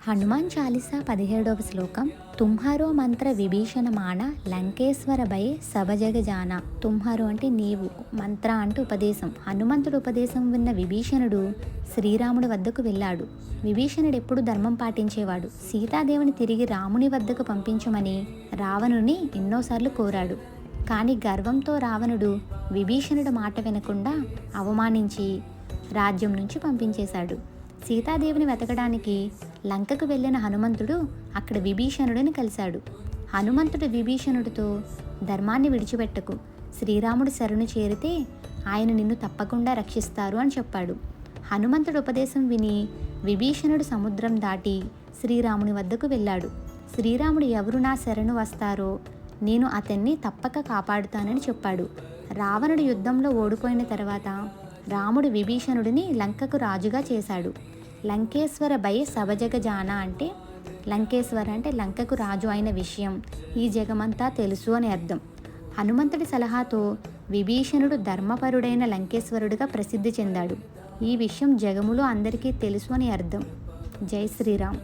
హనుమాన్ చాలీసా 17వ శ్లోకం. తుంహారో మంత్ర విభీషణమాణ లంకేశ్వర భయ సభజగ జాన. తుంహారో అంటే నీవు, మంత్ర అంటే ఉపదేశం. హనుమంతుడు ఉపదేశం విన్న విభీషణుడు శ్రీరాముడి వద్దకు వెళ్ళాడు. విభీషణుడు ఎప్పుడు ధర్మం పాటించేవాడు. సీతాదేవిని తిరిగి రాముని వద్దకు పంపించమని రావణుని ఎన్నోసార్లు కోరాడు. కానీ గర్వంతో రావణుడు విభీషణుడు మాట వినకుండా అవమానించి రాజ్యం నుంచి పంపించేశాడు. సీతాదేవిని వెతకడానికి లంకకు వెళ్ళిన హనుమంతుడు అక్కడ విభీషణుడిని కలిశాడు. హనుమంతుడు విభీషణుడితో, ధర్మాన్ని విడిచిపెట్టకు, శ్రీరాముడు శరణు చేరితే ఆయన నిన్ను తప్పకుండా రక్షిస్తారు అని చెప్పాడు. హనుమంతుడు ఉపదేశం విని విభీషణుడు సముద్రం దాటి శ్రీరాముని వద్దకు వెళ్ళాడు. శ్రీరాముడు ఎవరు నా శరణు వస్తారో నేను అతన్ని తప్పక కాపాడుతానని చెప్పాడు. రావణుడు యుద్ధంలో ఓడిపోయిన తర్వాత రాముడు విభీషణుడిని లంకకు రాజుగా చేశాడు. లంకేశ్వర భయ సభజగ జాన అంటే లంకేశ్వర అంటే లంకకు రాజు అయిన విషయం ఈ జగమంతా తెలుసు అని అర్థం. హనుమంతుడి సలహాతో విభీషణుడు ధర్మపరుడైన లంకేశ్వరుడిగా ప్రసిద్ధి చెందాడు. ఈ విషయం జగములో అందరికీ తెలుసు అని అర్థం. జై శ్రీరామ్.